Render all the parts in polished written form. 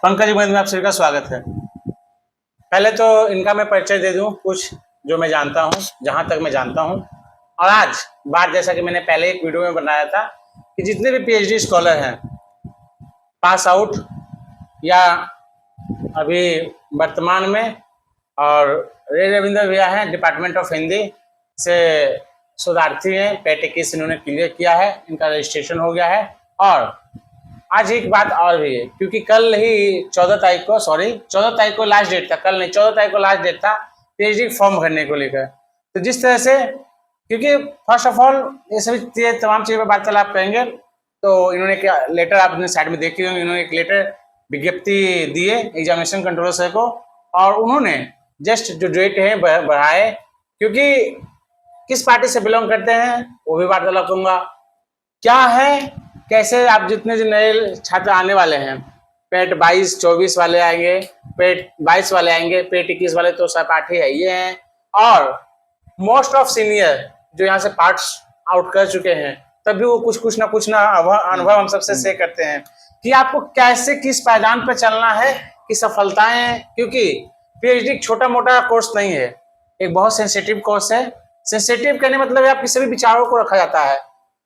पंकज गोविंद में आप सभी का स्वागत है। पहले तो इनका मैं परिचय दे दूं कुछ जो मैं जानता हूं, जहां तक मैं जानता हूं। और आज बात जैसा कि मैंने पहले एक वीडियो में बनाया था कि जितने भी पीएचडी स्कॉलर हैं, पास आउट या अभी वर्तमान में, और रे रविंद्र भैया हैं डिपार्टमेंट ऑफ हिंदी से शोधार्थी हैं, पेट 21 इन्होंने क्लियर किया है, इनका रजिस्ट्रेशन हो गया है। और आज एक बात और भी है, क्योंकि कल ही 14 तारीख को लास्ट डेट था, कल नहीं 14 तारीख को लास्ट डेट था पीएचडी फॉर्म भरने को लेकर। तो जिस तरह से, क्योंकि फर्स्ट ऑफ ऑल ये सभी तमाम चीज़ों पर वार्तालाप करेंगे, तो इन्होंने क्या लेटर आप अपने साइड में देखे होंगे, इन्होंने एक लेटर विज्ञप्ति दिए एग्जामिनेशन कंट्रोलर सर को, और उन्होंने जस्ट जो डेट है बढ़ाए, क्योंकि किस पार्टी से बिलोंग करते हैं वो भी वार्तालाप करूँगा, क्या है कैसे आप जितने नए छात्र आने वाले हैं, पेट 22-24 वाले आएंगे, पेट 22 वाले आएंगे, पेट 21 वाले तो सहपाठी है ये हैं, और मोस्ट ऑफ सीनियर जो यहाँ से पार्ट्स आउट कर चुके हैं, तब भी वो कुछ ना अनुभव हम सबसे शेयर करते हैं कि आपको कैसे किस पायदान पर चलना है कि सफलताएं, क्योंकि पीएचडी छोटा मोटा कोर्स नहीं है, एक बहुत सेंसिटिव कोर्स है। सेंसिटिव कहने मतलब है आपके सभी विचारों को रखा जाता है,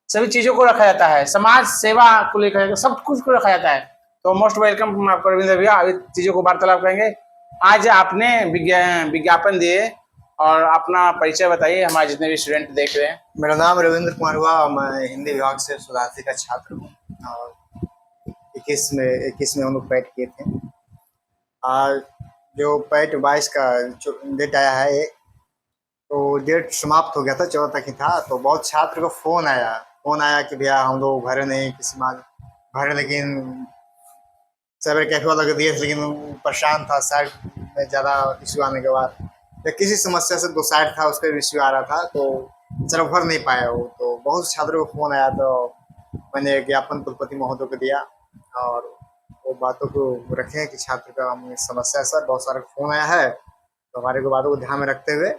सभी चीजों को रखा जाता है, समाज सेवा को लेकर सब कुछ को रखा जाता है। तो मोस्ट वेलकम आपको रविंद्र भैया, अभी चीजों को वार्तालाप करेंगे। आज आपने विज्ञापन दिए और अपना परिचय बताइए हमारे जितने भी स्टूडेंट देख रहे हैं। मेरा नाम रविंद्र कुमार हुआ, मैं हिंदी विभाग से शोधार्थी का छात्र हूँ और 21 में हम लोग पैट किए थे। आज जो पैट 22 का डेट आया है, तो डेट समाप्त हो गया था, 14 तक ही था। तो बहुत छात्र को फोन आया कि भैया हम लोग भरे नहीं, किसी मार्ग भरे, लेकिन साइबर कैफे वाला को दिए थे, लेकिन परेशान था साइड में ज़्यादा इश्यू आने के बाद, या किसी समस्या से 2 साइड था उस पर इश्यू आ रहा था, तो चलो भर नहीं पाया वो। तो बहुत छात्रों को फोन आया, तो मैंने ज्ञापन कुलपति महोदय को दिया और वो बातों को रखे कि छात्र का समस्या है सर, बहुत सारे फोन आया है, तो हमारे को बातों को ध्यान में रखते हुए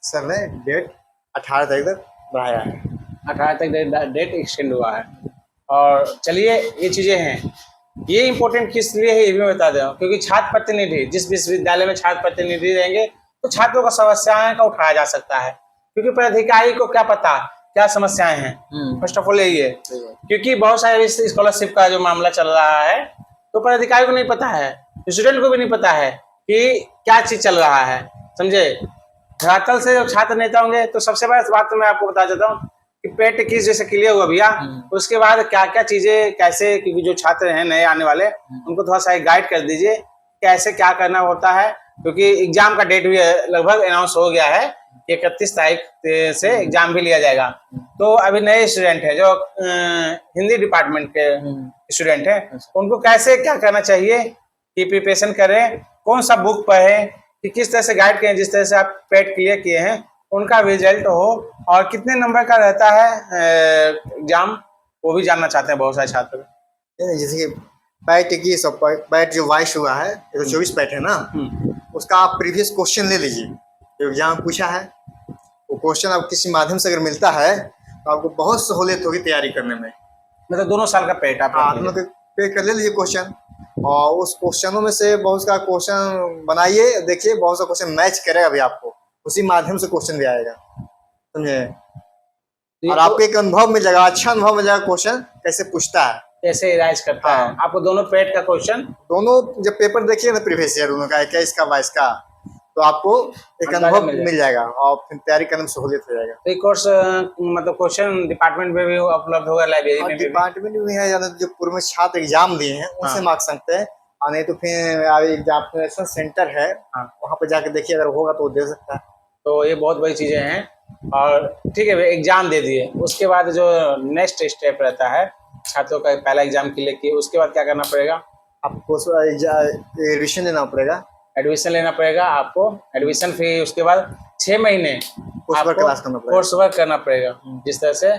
सर ने डेट 18 तारीख तक बढ़ाया है। 18 तक डेट एक्सटेंड हुआ है। और चलिए, ये चीज़ें हैं, ये इम्पोर्टेंट किस लिए है ये भी मैं बता दूँ, क्योंकि छात्र प्रतिनिधि, जिस विश्वविद्यालय में छात्र प्रतिनिधि रहेंगे तो छात्रों का समस्याएं का उठाया जा सकता है, क्योंकि प्राधिकारी को क्या पता क्या समस्याएं हैं। फर्स्ट ऑफ ऑल यही है, क्योंकि बहुत सारे स्कॉलरशिप का जो मामला चल रहा है, तो प्राधिकारी को नहीं पता है, स्टूडेंट को भी नहीं पता है कि क्या चीज चल रहा है, समझे। धरातल से जब छात्र नेता होंगे, तो सबसे बड़ी बात तो मैं आपको बता देता हूँ कि पेट 21 जैसे क्लियर हुआ भैया, उसके बाद क्या क्या चीजें कैसे, क्योंकि जो छात्र हैं नए आने वाले उनको थोड़ा सा गाइड कर दीजिए कैसे क्या करना होता है, क्योंकि एग्जाम का डेट भी लगभग अनाउंस हो गया है, 31 तारीख से एग्जाम भी लिया जाएगा। तो अभी नए स्टूडेंट है जो हिंदी डिपार्टमेंट के स्टूडेंट हैं, उनको कैसे क्या करना चाहिए कि प्रिपरेशन करें, कौन सा बुक पढ़े, कि किस तरह से गाइड करें, जिस तरह से आप पेट क्लियर किए हैं उनका रिजल्ट हो, और कितने नंबर का रहता है एग्जाम, वो भी जानना चाहते हैं बहुत सारे छात्र। जैसे कि पैट 21 और पैट जो 22 हुआ है, ये तो 24 पैट है ना, उसका आप प्रीवियस क्वेश्चन ले लीजिए जो एग्जाम पूछा है। वो क्वेश्चन आप किसी माध्यम से अगर मिलता है तो आपको बहुत सहूलियत होगी तैयारी करने में। मतलब दोनों साल का पेट आप पेट कर ले लीजिए क्वेश्चन, और उस क्वेश्चनों में से बहुत सा क्वेश्चन बनाइए, देखिए बहुत सा क्वेश्चन मैच करेगा भी आपको, उसी माध्यम से क्वेश्चन भी आएगा, समझे। और आपको एक अनुभव मिल जाएगा, अच्छा अनुभव मिल जाएगा क्वेश्चन कैसे पूछता है, कैसे इलाज करता है। आपको दोनों पेट का क्वेश्चन, दोनों जब पेपर देखिए ना प्रीवियस ईयर दोनों का, 21 का 22 का, तो आपको एक अनुभव मिल जाएगा और फिर तैयारी करने में सहूलियत हो जाएगा। तो कोर्स मतलब क्वेश्चन डिपार्टमेंट में भी उपलब्ध होगा, लाइब्रेरी में भी? डिपार्टमेंट में है, यानी जो पूर्व में छात्र एग्जाम दिए हैं उनसे मांग सकते हैं, और नहीं तो फिर एग्जामिनेशन सेंटर है वहाँ पे जाके देखिए, अगर होगा तो दे सकता है। तो ये बहुत बड़ी चीजें हैं। और ठीक है, एग्जाम दे दिए, उसके बाद जो नेक्स्ट स्टेप रहता है छात्रों का, पहला एग्जाम क्लियर किए, उसके बाद क्या करना पड़ेगा? आपको एडमिशन लेना पड़ेगा, एडमिशन लेना पड़ेगा आपको, एडमिशन फी, उसके बाद 6 महीने कोर्स वर्क करना पड़ेगा। जिस तरह से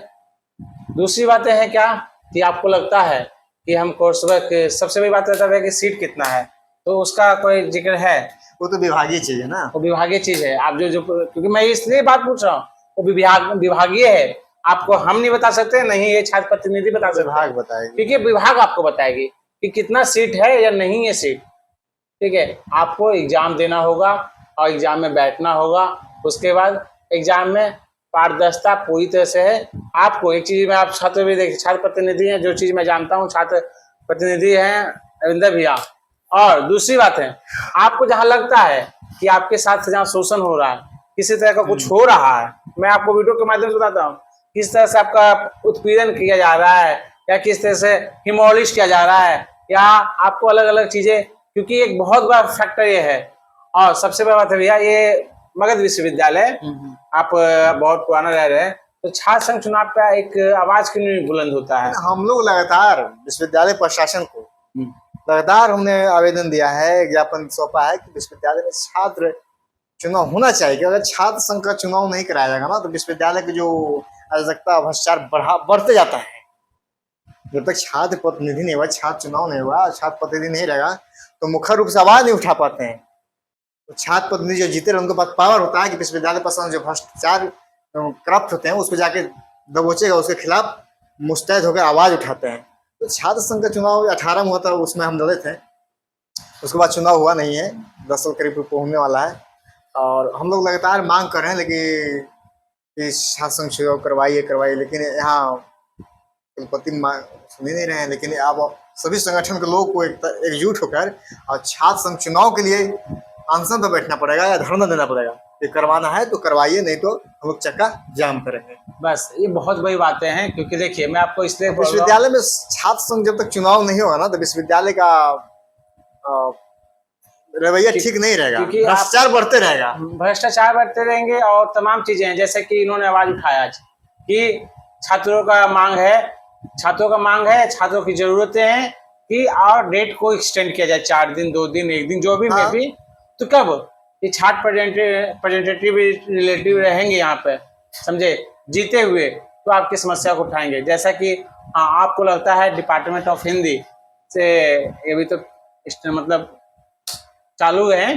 दूसरी बातें हैं क्या कि आपको लगता है कि हम कोर्स वर्क, सबसे बड़ी बात रहता है कि सीट कितना है, तो उसका कोई जिक्र है? वो तो विभागीय चीज है ना, वो विभागीय चीज है। आप जो क्योंकि मैं इसलिए बात पूछ रहा हूँ, वो विभागीय है, आपको हम नहीं बता सकते, नहीं ये छात्र प्रतिनिधि बता सकते, विभाग बताएगी, क्योंकि विभाग आपको बताएगी कि कितना सीट है या नहीं है सीट। ठीक है, आपको एग्जाम देना होगा और एग्जाम में बैठना होगा। उसके बाद एग्जाम में पारदर्शिता पूरी तरह से है। आपको एक चीज में, आप छात्र भी देखिए, छात्र प्रतिनिधि हैं, जो चीज मैं जानता हूँ, छात्र प्रतिनिधि हैं रविंदर भैया। और दूसरी बात है, आपको जहाँ लगता है कि आपके साथ जहाँ शोषण हो रहा है, किसी तरह का कुछ हो रहा है, मैं आपको वीडियो के माध्यम से बताता हूँ किस तरह से आपका उत्पीड़न किया जा रहा है, या किस तरह से हिमोलिश किया जा रहा है, या आपको अलग अलग चीजें, क्योंकि एक बहुत बड़ा फैक्टर ये है। और सबसे बड़ा बात है भैया, ये मगध विश्वविद्यालय, आप बहुत पुराना रह रहे हैं, तो छात्र संघ चुनाव पे एक आवाज क्यों नहीं बुलंद होता है? हम लोग लगातार विश्वविद्यालय प्रशासन को लगातार हमने आवेदन दिया है, ज्ञापन सौंपा है कि विश्वविद्यालय में छात्र चुनाव होना चाहिए। कि अगर छात्र संघ का चुनाव नहीं कराया जाएगा ना, तो विश्वविद्यालय की जो अराजकता भ्रष्टाचार बढ़ते जाता है। जब तक छात्र प्रतिनिधि नहीं हुआ, छात्र चुनाव नहीं हुआ, छात्र प्रतिनिधि नहीं रहेगा, तो मुख्य रूप से आवाज नहीं उठा पाते हैं। तो छात्र प्रतिनिधि जो जीते रहे, उनके पास पावर होता है कि विश्वविद्यालय प्रशासन जो भ्रष्टाचार करप्ट होते हैं उसको जाके दबोचेगा, उसके खिलाफ मुस्तैद होकर आवाज उठाते हैं। तो छात्र संघ का चुनाव 18 में हुआ था, उसमें हम लड़े थे। उसके बाद चुनाव हुआ नहीं है, 10 साल करीब होने वाला है। और हम लोग लगातार मांग कर रहे हैं, लेकिन छात्र संघ चुनाव करवाइए, लेकिन यहाँ कुलपति सुन ही नहीं रहे हैं। लेकिन अब सभी संगठन के लोगों को एकजुट होकर और छात्र संघ चुनाव के लिए अनशन पर बैठना पड़ेगा या धरना देना पड़ेगा। ये करवाना है तो करवाइए, नहीं तो हम लोग चक्का जाम करेंगे। बस ये बहुत बड़ी बातें हैं, क्योंकि देखिए मैं आपको इसलिए विश्वविद्यालय में छात्र संघ जब तक चुनाव नहीं होगा ना, तो विश्वविद्यालय का रवैया ठीक नहीं रहेगा, भ्रष्टाचार बढ़ते रहेगा। भ्रष्टाचार बढ़ते रहेंगे और तमाम चीजें हैं, जैसे कि इन्होंने आवाज उठाया आज कि छात्रों का मांग है, छात्रों की जरूरतें हैं कि और डेट को एक्सटेंड किया जाए, 4 दिन, 2 दिन, 1 दिन, जो भी में भी। तो कब ये छात्र प्रेजेंटेटिव रिलेटिव रहेंगे यहाँ पे, समझे, जीते हुए, तो आपकी समस्या को उठाएंगे। जैसा कि आपको लगता है डिपार्टमेंट ऑफ हिंदी से ये भी तो मतलब चालू है,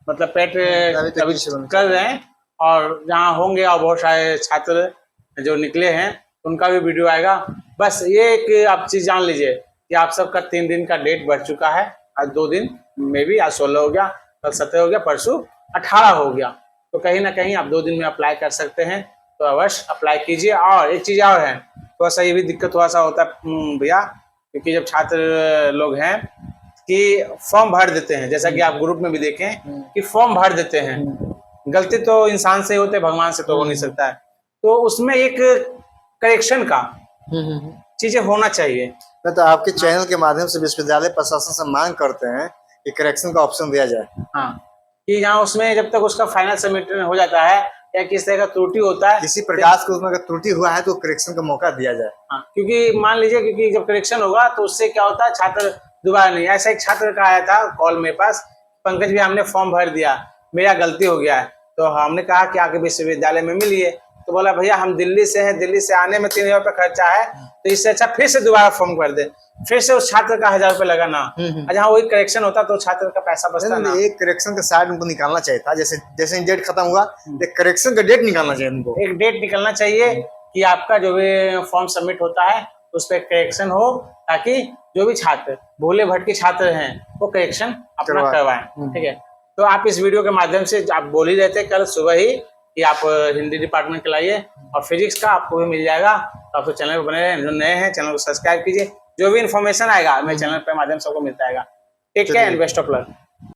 मतलब पेट कर रहे हैं, और जहाँ होंगे और बहुत सारे छात्र जो निकले हैं उनका भी वीडियो आएगा। बस ये एक आप चीज़ जान लीजिए कि आप सबका 3 दिन का डेट बढ़ चुका है। आज 2 दिन में भी, आज 16 हो गया, कल 17 हो गया, परसों 18 हो गया। तो कहीं ना कहीं आप 2 दिन में अप्लाई कर सकते हैं, तो अवश्य अप्लाई कीजिए। और एक चीज़ और है, थोड़ा सा ये भी दिक्कत थोड़ा सा होता है भैया, क्योंकि जब छात्र लोग हैं कि फॉर्म भर देते हैं, जैसा कि आप ग्रुप में भी देखें कि फॉर्म भर देते हैं, गलती तो इंसान से होते, भगवान से तो हो नहीं सकता है। तो उसमें एक करेक्शन का चीजें होना चाहिए। तो आपके चैनल के माध्यम से विश्वविद्यालय प्रशासन से मांग करते हैं कि करेक्शन का ऑप्शन दिया जाए। हाँ, कि यहाँ उसमें जब तक उसका फाइनल सबमिट हो जाता है या किस तरह का त्रुटि होता है, किसी प्रकार से उसमें अगर त्रुटि हुआ है तो करेक्शन का मौका दिया जाए। हाँ, क्योंकि मान लीजिए, क्योंकि जब करेक्शन होगा तो उससे क्या होता है, छात्र दोबारा नहीं। ऐसा एक छात्र का आया था कॉल मेरे पास, पंकज भी हमने फॉर्म भर दिया, मेरा गलती हो गया है। तो हमने कहा कि आके विश्वविद्यालय में मिलिए, तो बोला भैया हम दिल्ली से हैं, दिल्ली से आने में 3000 रुपये खर्चा है, तो इससे अच्छा फिर से दोबारा फॉर्म भर दे। फिर से उस छात्र का 1000 रुपये लगा ना, जहाँ वही करेक्शन होता तो छात्र का पैसा बचता ना। एक करेक्शन का साइड उनको निकालना चाहिए था, जैसे डेट खत्म हुआ, एक करेक्शन का डेट निकालना चाहिए उनको। एक डेट निकलना चाहिए कि आपका जो भी फॉर्म सबमिट होता है उस पर करेक्शन हो, ताकि जो भी छात्र भोले भटके छात्र हैं वो करेक्शन अपना करवाएं। ठीक है, तो आप इस वीडियो के माध्यम से, आप बोल ही रहे थे कल सुबह ही कि आप हिंदी डिपार्टमेंट के लाइए, और फिजिक्स का आपको भी मिल जाएगा। तो आप तो चैनल पर बने रहें, जो नए हैं चैनल को सब्सक्राइब कीजिए, जो भी इन्फॉर्मेशन आएगा मेरे चैनल पर माध्यम से आपको मिलता है। Take care and best of luck.